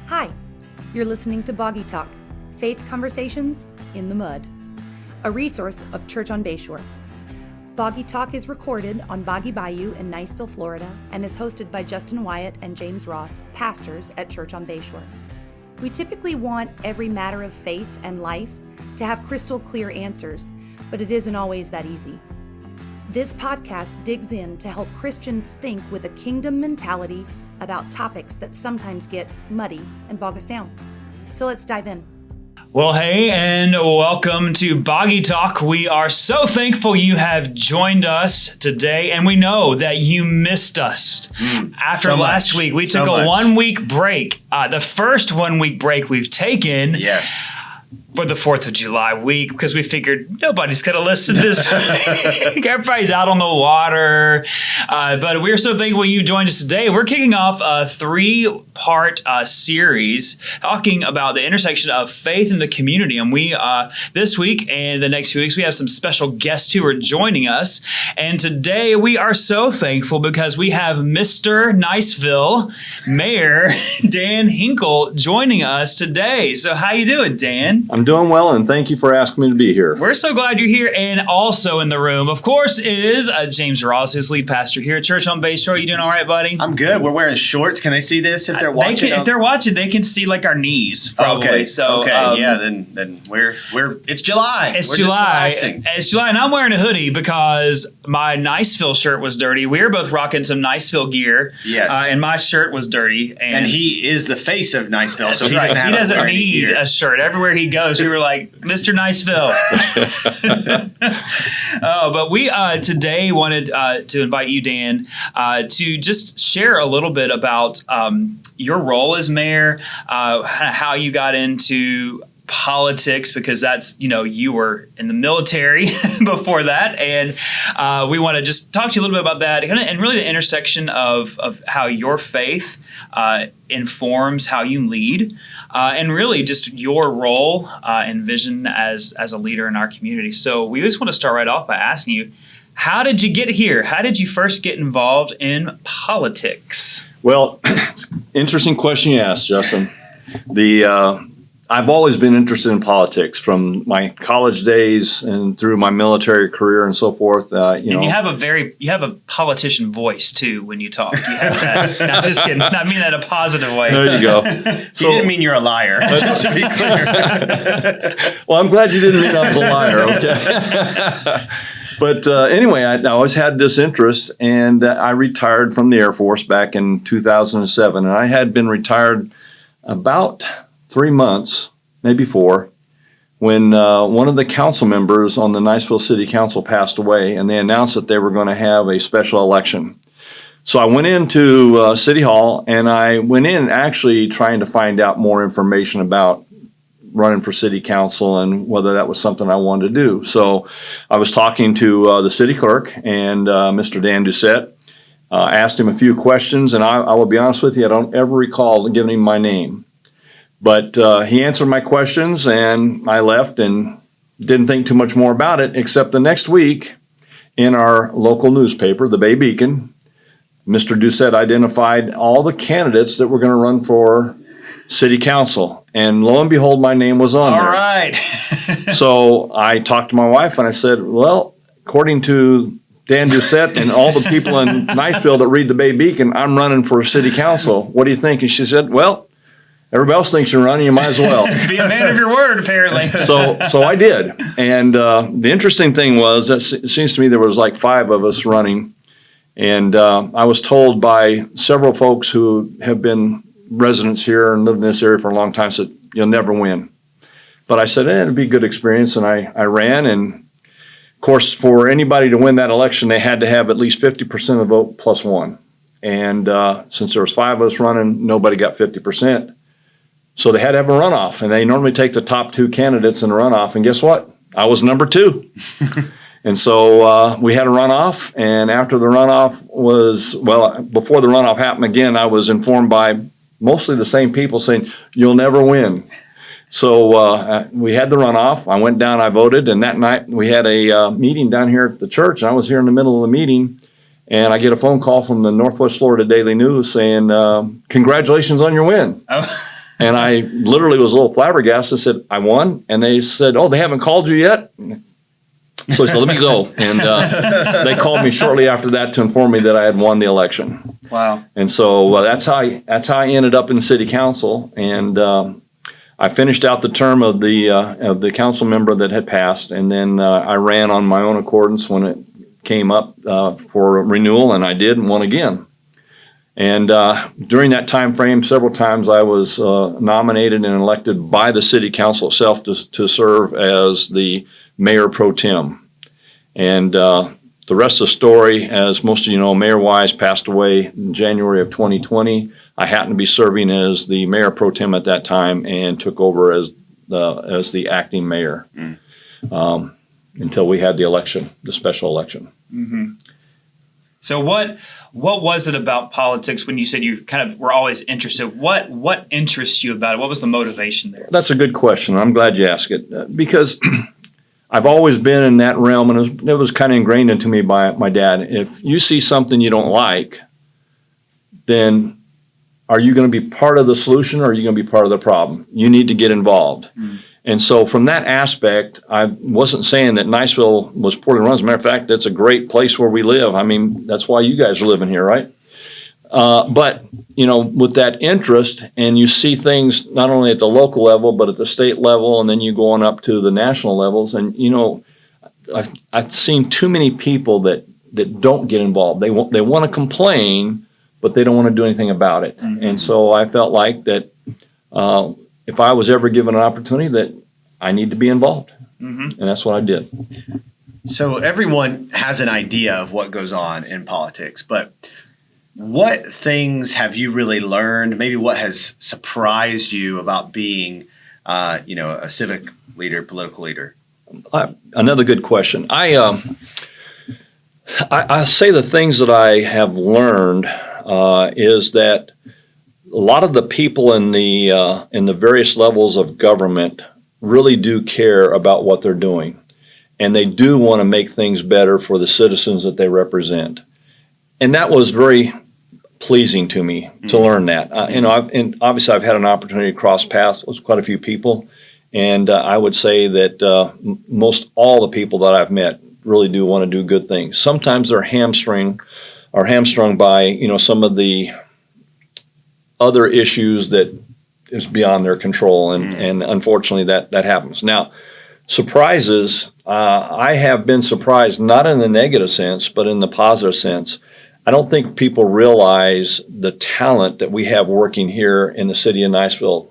Hi, you're listening to Boggy Talk, Faith Conversations in the Mud, a resource of Church on Bayshore. Boggy Talk is recorded on Boggy Bayou in Niceville, Florida, and is hosted by Justin Wyatt and James Ross, pastors at Church on Bayshore. We typically want every matter of faith and life to have crystal clear answers, but it isn't always that easy. This podcast digs in to help Christians think with a kingdom mentality about topics that sometimes get muddy and bog us down. So let's dive in. Well, hey, and welcome to Boggy Talk. We are so thankful you have joined us today, and we know that you missed us. After last week, we took a 1 week break. The first 1 week break we've taken. Yes. For the 4th of July week, because we figured nobody's going to listen to this week. Everybody's out on the water. But we're so thankful you joined us today. We're kicking off a 3-part series talking about the intersection of faith and the community. And we, this week and the next few weeks, we have some special guests who are joining us. And today we are so thankful because we have Mr. Niceville Mayor Dan Henkel joining us today. So how you doing, Dan? I'm doing well, and thank you for asking me to be here. We're so glad you're here. And also in the room, of course, is James Ross, who's lead pastor here at Church on Bayshore. You doing all right, buddy? I'm good. We're wearing shorts. Can they see this if they're watching? If they're watching, they can see like our knees, probably. Okay. So, yeah. Then we're. It's July. It's we're July. Just relaxing. It's July, and I'm wearing a hoodie because my Niceville shirt was dirty. We were both rocking someNiceville gear. Yes. And my shirt was dirty. And he is the face of Niceville, so he right. doesn't need a shirt. Everywhere he goes, we were like, Mr. Niceville. But we today wanted to invite you, Dan, to just share a little bit about your role as mayor, how you got into politics, because that's, you were in the military before that. And we want to just talk to you a little bit about that and really the intersection of how your faith informs how you lead. And really just your role and vision as a leader in our community. So we just want to start right off by asking you, how did you get here? How did you first get involved in politics? Well, interesting question you asked, Justin. I've always been interested in politics from my college days and through my military career and so forth. And you have a politician voice too when you talk. You have that. I'm just kidding. I mean that in a positive way. There you go. So, you didn't mean you're a liar, just to be clear. Well, I'm glad you didn't mean I was a liar. Okay. But anyway, I always had this interest, and I retired from the Air Force back in 2007, and I had been retired about 3 months, maybe 4, when one of the council members on the Niceville City Council passed away, and they announced that they were going to have a special election. So I went into City Hall, and I went in actually trying to find out more information about running for city council and whether that was something I wanted to do. So I was talking to the city clerk and Mr. Dan Doucette, asked him a few questions, and I will be honest with you, I don't ever recall giving him my name. But he answered my questions, and I left and didn't think too much more about it, except the next week in our local newspaper, the Bay Beacon, Mr. Doucette identified all the candidates that were going to run for city council. And lo and behold, my name was on there. All right. So I talked to my wife, and I said, well, according to Dan Doucette and all the people in Niceville that read the Bay Beacon, I'm running for city council. What do you think? And she said, well, everybody else thinks you're running, you might as well. Be a man of your word, apparently. So I did. And the interesting thing was, it seems to me there was like 5 of us running. And I was told by several folks who have been residents here and lived in this area for a long time, said, you'll never win. But I said, it'd be a good experience. And I ran. And of course, for anybody to win that election, they had to have at least 50% of the vote plus 1. And since there was 5 of us running, nobody got 50%. So they had to have a runoff, and they normally take the top 2 candidates in the runoff. And guess what? I was number 2. And so we had a runoff, and after the runoff before the runoff happened again, I was informed by mostly the same people saying, you'll never win. So we had the runoff. I went down, I voted, and that night we had a meeting down here at the church, and I was here in the middle of the meeting, and I get a phone call from the Northwest Florida Daily News saying, congratulations on your win. Oh. And I literally was a little flabbergasted. I said, I won. And they said, oh, they haven't called you yet? So I said, let me go. And they called me shortly after that to inform me that I had won the election. Wow. And so that's how I ended up in city council. And I finished out the term of the council member that had passed. And then I ran on my own accordance when it came up for renewal, and I did and won again. And during that time frame, several times I was nominated and elected by the city council itself to serve as the mayor pro tem. And the rest of the story, as most of you know, Mayor Wise passed away in January of 2020. I happened to be serving as the mayor pro tem at that time and took over as the acting mayor until we had the election, the special election. Mm-hmm. So what was it about politics when you said you kind of were always interested? What interests you about it? What was the motivation there? That's a good question. I'm glad you asked it because I've always been in that realm, and it was kind of ingrained into me by my dad. If you see something you don't like, then are you going to be part of the solution or are you going to be part of the problem? You need to get involved. Mm. And so from that aspect, I wasn't saying that Niceville was poorly run. As a matter of fact, it's a great place where we live. I mean, that's why you guys are living here, right? But, you know, with that interest, and you see things not only at the local level, but at the state level, and then you go on up to the national levels. And, you know, I've seen too many people that don't get involved. They want to complain, but they don't want to do anything about it. Mm-hmm. And so I felt like that if I was ever given an opportunity, that I need to be involved. Mm-hmm. And that's what I did. So everyone has an idea of what goes on in politics, but what things have you really learned? Maybe what has surprised you about being, a civic leader, political leader? Another good question. I say the things that I have learned is that a lot of the people in the various levels of government really do care about what they're doing, and they do want to make things better for the citizens that they represent. And that was very pleasing to me to learn that. And obviously I've had an opportunity to cross paths with quite a few people, and I would say that most all the people that I've met really do want to do good things. Sometimes they're hamstrung by some of the other issues that is beyond their control, and unfortunately that happens. Now, surprises, I have been surprised, not in the negative sense, but in the positive sense. I don't think people realize the talent that we have working here in the city of Niceville,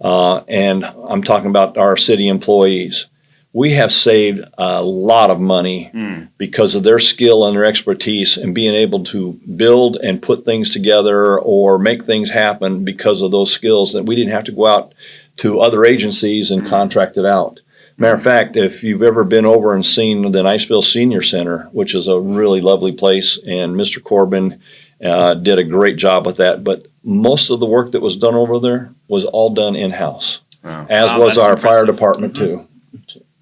and I'm talking about our city employees. We have saved a lot of money because of their skill and their expertise and being able to build and put things together or make things happen because of those skills that we didn't have to go out to other agencies and contract it out. Matter of fact, if you've ever been over and seen the Niceville Senior Center, which is a really lovely place, and Mr. Corbin did a great job with that, but most of the work that was done over there was all done in-house, as was our fire department too.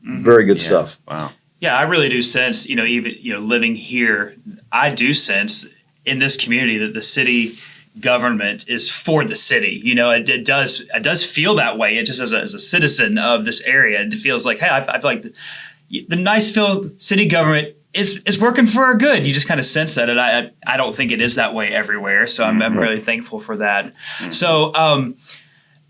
Very good stuff. Wow. Yeah, I really do sense, even living here, I do sense in this community that the city government is for the city. It does feel that way. It just as a citizen of this area, it feels like, hey, I feel like the Niceville city government is working for our good. You just kind of sense that, and I don't think it is that way everywhere. So I'm really thankful for that. Mm-hmm. So.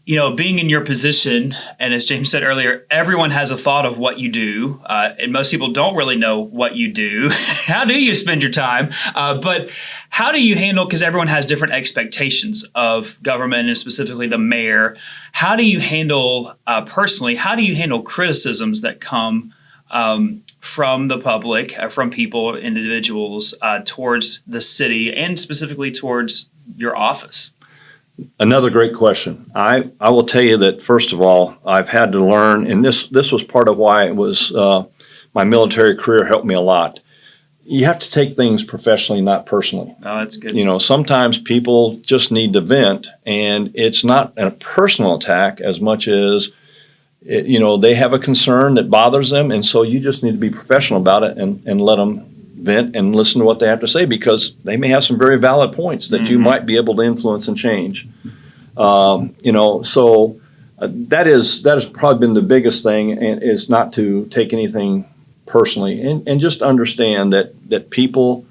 Being in your position, and as James said earlier, everyone has a thought of what you do, and most people don't really know what you do. How do you spend your time? But how do you handle, because everyone has different expectations of government and specifically the mayor, how do you handle, personally, how do you handle criticisms that come from the public, from people, individuals, towards the city and specifically towards your office? Another great question. I will tell you that, first of all, I've had to learn, and this was part of why it was my military career helped me a lot. You have to take things professionally, not personally. Oh, that's good. Sometimes people just need to vent, and it's not a personal attack as much as, they have a concern that bothers them, and so you just need to be professional about it and let them vent and listen to what they have to say, because they may have some very valid points that you might be able to influence and change. So that has probably been the biggest thing, and is not to take anything personally, and just understand that people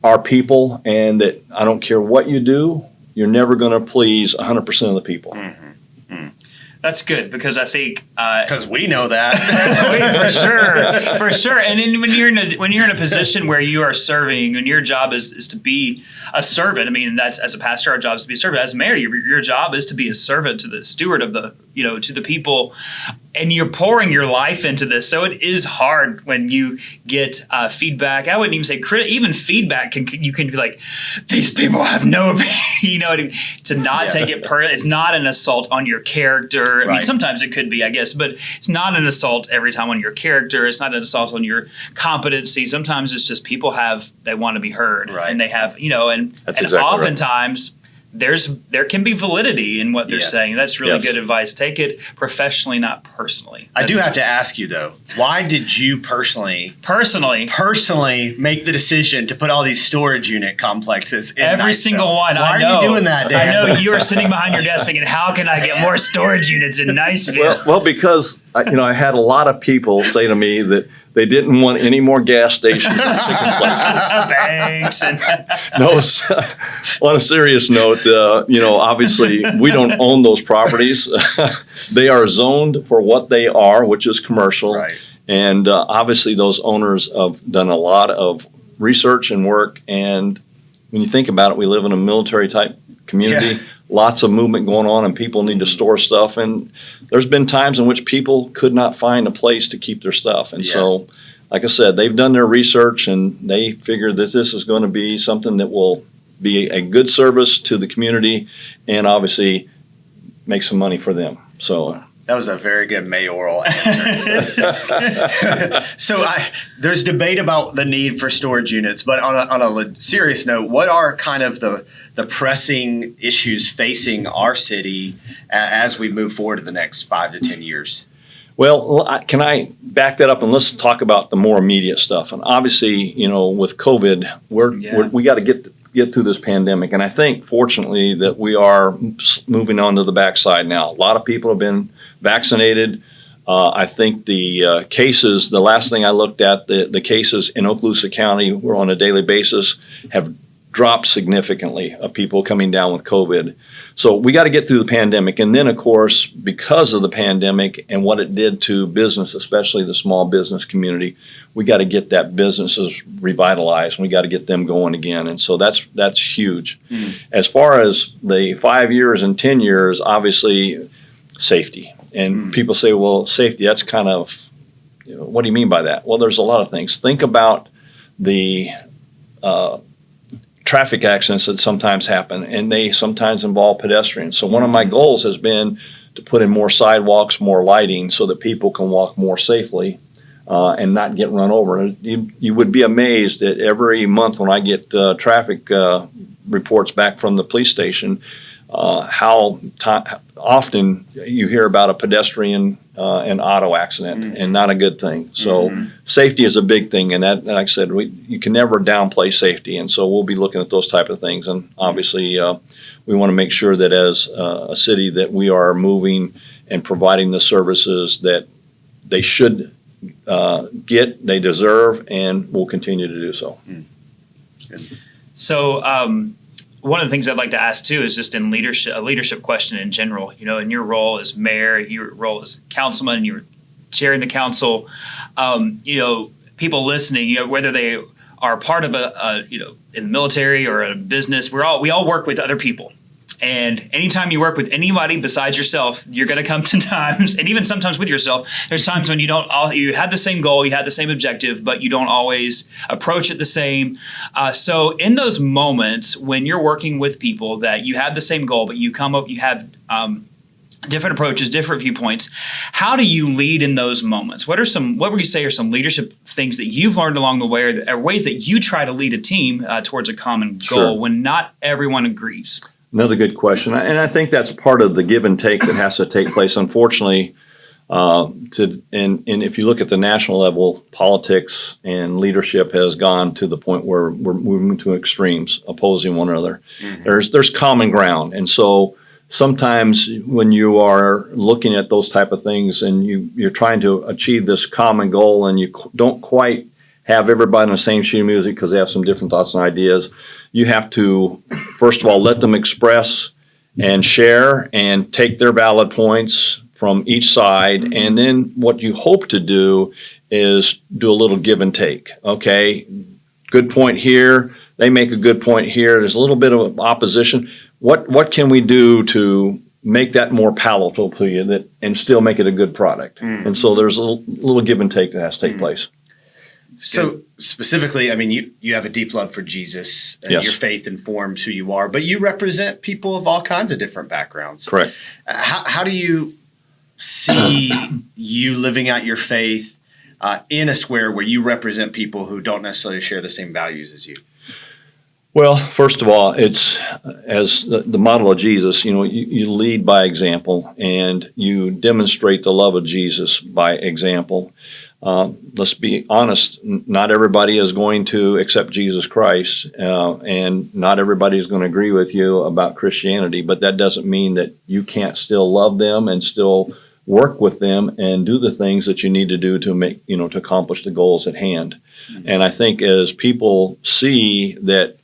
are people, and that I don't care what you do, you're never going to please 100% of the people. That's good, because I think Because we know that. for sure. And then when you're in a position where you are serving, and your job is to be a servant. I mean, that's, as a pastor, our job is to be a servant. As mayor, your job is to be a servant to the steward of the, to the people, and you're pouring your life into this. So it is hard when you get feedback. I wouldn't even say even feedback you can be like, these people have no opinion, to not take it personally. It's not an assault on your character. I mean, sometimes it could be, I guess, but it's not an assault every time on your character. It's not an assault on your competency. Sometimes it's just they want to be heard, and they have, and exactly oftentimes there can be validity in what they're saying. That's really good advice. Take it professionally, not personally. I do have to ask you, though, why did you personally make the decision to put all these storage unit complexes in every Niceville? single one? Why are you doing that, Dan? I know you are sitting behind your desk thinking, how can I get more storage units in Niceville? Well, because I had a lot of people say to me that they didn't want any more gas stations or chicken places. Thanks. No, on a serious note, obviously we don't own those properties. They are zoned for what they are, which is commercial. Right. And obviously those owners have done a lot of research and work. And when you think about it, we live in a military type community. Lots of movement going on, and people need to store stuff. And there's been times in which people could not find a place to keep their stuff. And so, like I said, they've done their research, and they figured that this is going to be something that will be a good service to the community, and obviously make some money for them. So that was a very good mayoral answer. So there's debate about the need for storage units, but on a serious note, what are kind of the pressing issues facing our city as we move forward in the next 5 to 10 years? Well, can I back that up, and let's talk about the more immediate stuff. And obviously, with COVID, we got to get through this pandemic. And I think, fortunately, that we are moving on to the backside now. A lot of people have been vaccinated. I think the cases, the last thing I looked at, the cases in Okaloosa County were on a daily basis have dropped significantly of people coming down with COVID. So we got to get through the pandemic. And then, of course, because of the pandemic and what it did to business, especially the small business community, we got to get that businesses revitalized. We got to get them going again. And so that's huge. As far as the 5 years and 10 years, obviously safety. And people say, well, safety, that's kind of, what do you mean by that? Well, there's a lot of things. Think about the traffic accidents that sometimes happen, and they sometimes involve pedestrians. So one of my goals has been to put in more sidewalks, more lighting, so that people can walk more safely and not get run over. You would be amazed that every month when I get traffic reports back from the police station, how often you hear about a pedestrian and auto accident, and not a good thing. So safety is a big thing, and that, like I said, you can never downplay safety, and so we'll be looking at those type of things. And obviously, we want to make sure that as a city that we are moving and providing the services that they should they deserve, and will continue to do so. So one of the things I'd like to ask too is just in a leadership question in general. In your role as mayor, your role as councilman, you're chairing the council. People listening, whether they are part of in the military or a business, we all work with other people. And anytime you work with anybody besides yourself, you're going to come to times, and even sometimes with yourself, there's times when you had the same goal, you had the same objective, but you don't always approach it the same. So in those moments when you're working with people that you have the same goal, but you have different approaches, different viewpoints, how do you lead in those moments? What would you say are some leadership things that you've learned along the way, or ways that you try to lead a team towards a common goal when not everyone agrees? Another good question, and I think that's part of the give and take that has to take place. Unfortunately, and if you look at the national level, politics and leadership has gone to the point where we're moving to extremes, opposing one another. There's common ground, and so sometimes when you are looking at those type of things and you're trying to achieve this common goal and you don't quite have everybody on the same sheet of music because they have some different thoughts and ideas, you have to, first of all, let them express and share and take their valid points from each side. And then what you hope to do is do a little give and take. Okay, good point here. They make a good point here. There's a little bit of opposition. What can we do to make that more palatable to you and still make it a good product? And so there's a little give and take that has to take place. So specifically, I mean, you have a deep love for Jesus, and Yes. your faith informs who you are, but you represent people of all kinds of different backgrounds. Correct. How do you see you living out your faith in a square where you represent people who don't necessarily share the same values as you? Well, first of all, it's as the model of Jesus, you lead by example and you demonstrate the love of Jesus by example. Let's be honest, not everybody is going to accept Jesus Christ, and not everybody is going to agree with you about Christianity, but that doesn't mean that you can't still love them and still work with them and do the things that you need to do to make, to accomplish the goals at hand. And I think as people see that,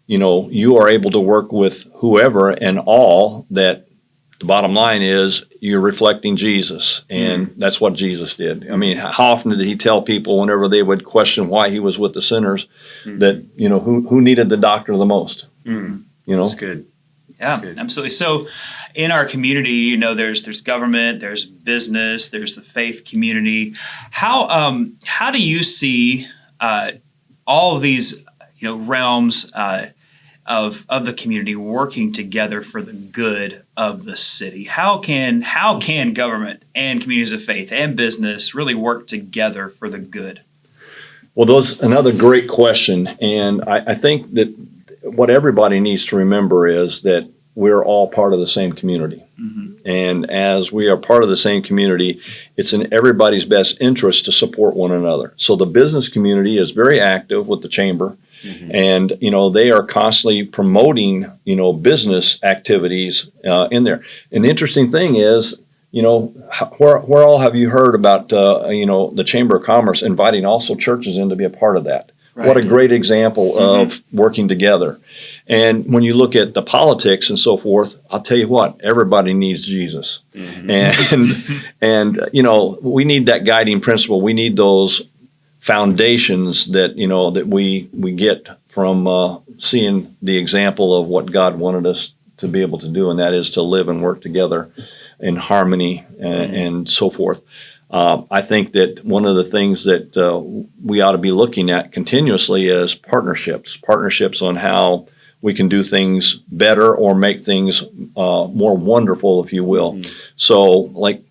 you are able to work with whoever and all, that the bottom line is you're reflecting Jesus, and that's what Jesus did. I mean, how often did he tell people whenever they would question why he was with the sinners that, who needed the doctor the most? That's good. Yeah, Good. absolutely. So in our community, there's government, there's business, there's the faith community. How do you see all of these realms of the community working together for the good of the city? How can government and communities of faith and business really work together for the good? Well, that's another great question. And I think that what everybody needs to remember is that we're all part of the same community. And as we are part of the same community, it's in everybody's best interest to support one another. So the business community is very active with the chamber. And, they are constantly promoting, business activities in there. And the interesting thing is, where all have you heard about, the Chamber of Commerce inviting also churches in to be a part of that? Right. What a great example of working together. And when you look at the politics and so forth, I'll tell you what, everybody needs Jesus. And we need that guiding principle. We need those foundations that that we get from seeing the example of what God wanted us to be able to do, and that is to live and work together in harmony and so forth. I think that one of the things that we ought to be looking at continuously is partnerships on how we can do things better or make things more wonderful, if you will. So, like,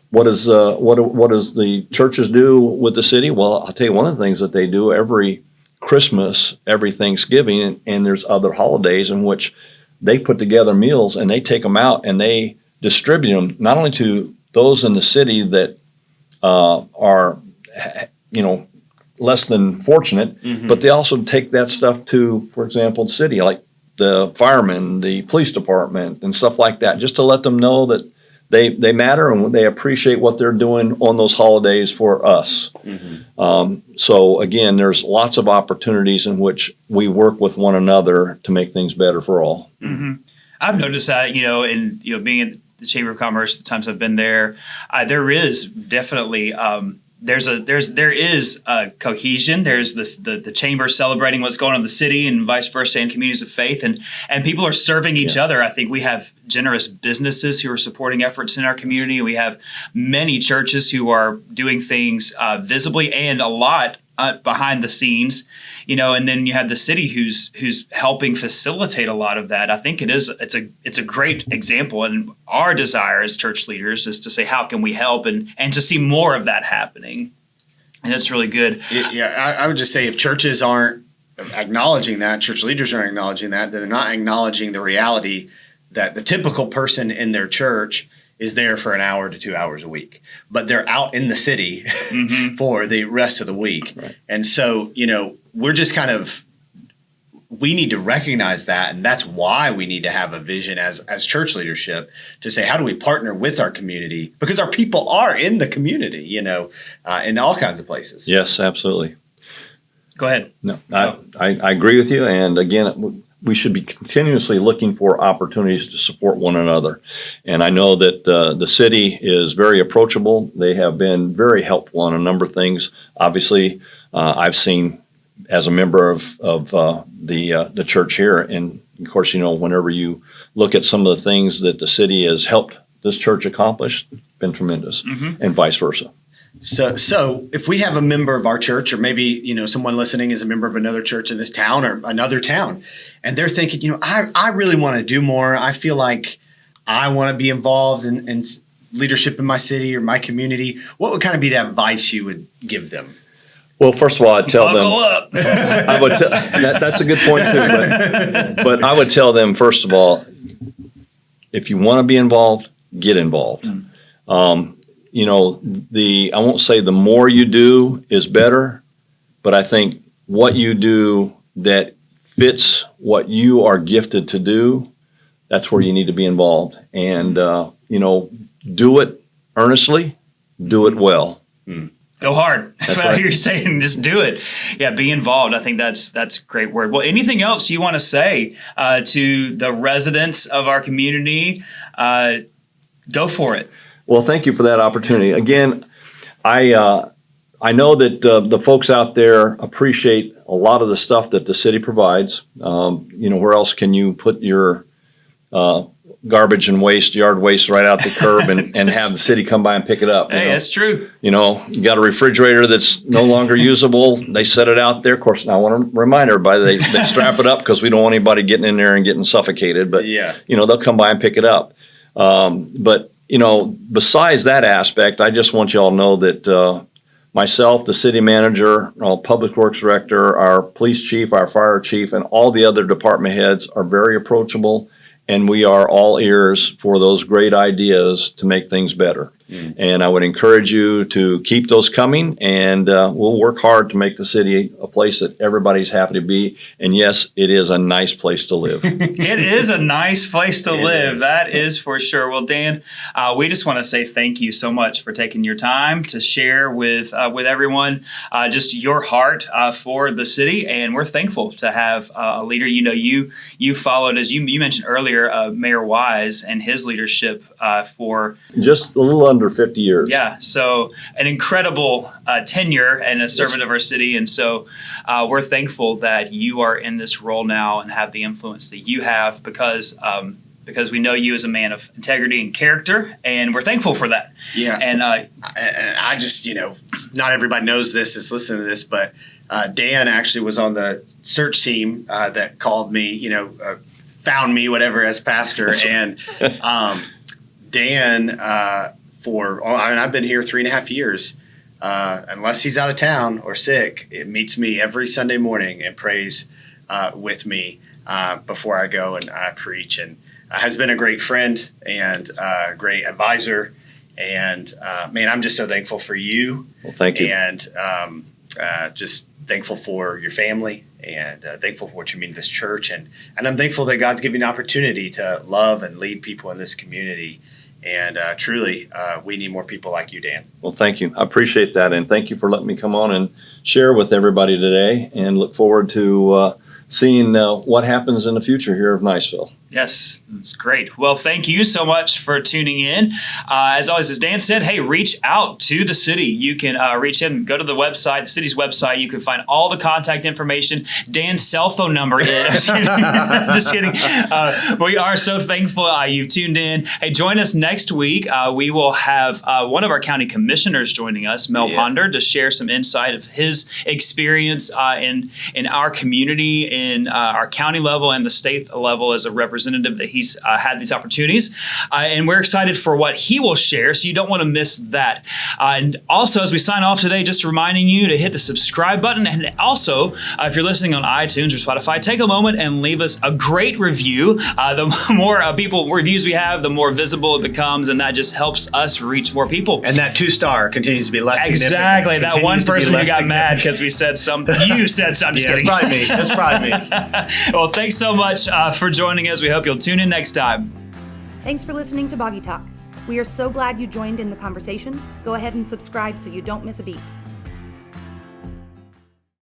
what does the churches do with the city? Well, I'll tell you one of the things that they do every Christmas, every Thanksgiving, and there's other holidays in which they put together meals and they take them out and they distribute them not only to those in the city that are, less than fortunate, but they also take that stuff to, for example, the city, like the firemen, the police department, and stuff like that, just to let them know that they matter and they appreciate what they're doing on those holidays for us. So again, there's lots of opportunities in which we work with one another to make things better for all. I've noticed that, in being in the Chamber of Commerce, the times I've been there, there is definitely there is cohesion. There's the chamber celebrating what's going on in the city and vice versa, and communities of faith, and people are serving each other. I think we have generous businesses who are supporting efforts in our community. We have many churches who are doing things visibly and a lot behind the scenes, and then you have the city who's helping facilitate a lot of that. I think it's a great example, and our desire as church leaders is to say, how can we help and to see more of that happening, and that's really good. I would just say if churches aren't acknowledging that, church leaders aren't acknowledging that, they're not acknowledging the reality that the typical person in their church is there for an hour to 2 hours a week, but they're out in the city for the rest of the week. Right. And so, we're just kind of we need to recognize that, and that's why we need to have a vision as church leadership to say, how do we partner with our community? Because our people are in the community, in all kinds of places. Yes, absolutely. Go ahead. No, I agree with you. And again, we should be continuously looking for opportunities to support one another. And I know that the city is very approachable. They have been very helpful on a number of things. Obviously, I've seen as a member of the church here, and of course, whenever you look at some of the things that the city has helped this church accomplish, been tremendous, and vice versa. So if we have a member of our church, or maybe, someone listening is a member of another church in this town or another town, and they're thinking, I really want to do more. I feel like I want to be involved in leadership in my city or my community. What would kind of be the advice you would give them? Well, first of all, I'd tell them. Buckle up. I would that's a good point too. But I would tell them, first of all, if you want to be involved, get involved. I won't say the more you do is better, but I think what you do that fits what you are gifted to do, that's where you need to be involved. And do it earnestly, do it well. Go hard. That's what right. you're saying. Just do it. Yeah, be involved. I think that's a great word. Well, anything else you want to say to the residents of our community? Go for it. Well, thank you for that opportunity. Again, I know that the folks out there appreciate a lot of the stuff that the city provides. Where else can you put your garbage and yard waste right out the curb and have the city come by and pick it up? That's true. You got a refrigerator that's no longer usable. They set it out there. Of course, now I want to remind everybody they strap it up because we don't want anybody getting in there and getting suffocated. But, they'll come by and pick it up. But besides that aspect, I just want you all to know that myself, the city manager, our public works director, our police chief, our fire chief, and all the other department heads are very approachable. And we are all ears for those great ideas to make things better. And I would encourage you to keep those coming, and we'll work hard to make the city a place that everybody's happy to be. And yes, it is a nice place to live. It is a nice place to live. Is. That is for sure. Well, Dan, we just want to say thank you so much for taking your time to share with everyone just your heart for the city. And we're thankful to have a leader. You followed, as you mentioned earlier, Mayor Wise and his leadership for just a little under 50 years. Yeah, so an incredible tenure and a servant of our city. And so we're thankful that you are in this role now and have the influence that you have because we know you as a man of integrity and character, and we're thankful for that. Yeah. And I just, not everybody knows this, is listening to this, but Dan actually was on the search team that called me, found me, whatever, as pastor. And Dan, I've been here 3.5 years. Unless he's out of town or sick, it meets me every Sunday morning and prays with me before I go and I preach, and has been a great friend and a great advisor. And man, I'm just so thankful for you. Well, thank you. And just thankful for your family, and thankful for what you mean to this church. And I'm thankful that God's given the opportunity to love and lead people in this community. And truly, we need more people like you, Dan. Well, thank you. I appreciate that. And thank you for letting me come on and share with everybody today, and look forward to seeing what happens in the future here of Niceville. Yes, it's great. Well, thank you so much for tuning in. As always, as Dan said, hey, reach out to the city. You can reach him, go to the website, the city's website. You can find all the contact information. Dan's cell phone number is. Just kidding. We are so thankful you've tuned in. Hey, join us next week. We will have one of our county commissioners joining us, Mel Ponder, to share some insight of his experience in our community, in our county level and the state level as a representative representative that he's had these opportunities. And we're excited for what he will share, so you don't want to miss that. And also, as we sign off today, just reminding you to hit the subscribe button. And also, if you're listening on iTunes or Spotify, take a moment and leave us a great review. The more reviews we have, the more visible it becomes, and that just helps us reach more people. And that 2-star continues to be less significant. Exactly. That one Continues to be person who less got mad significant. because we said something. You said something. Yeah, it's probably me. Well, thanks so much for joining us. We hope you'll tune in next time. Thanks for listening to Boggy Talk. We are so glad you joined in the conversation. Go ahead and subscribe so you don't miss a beat.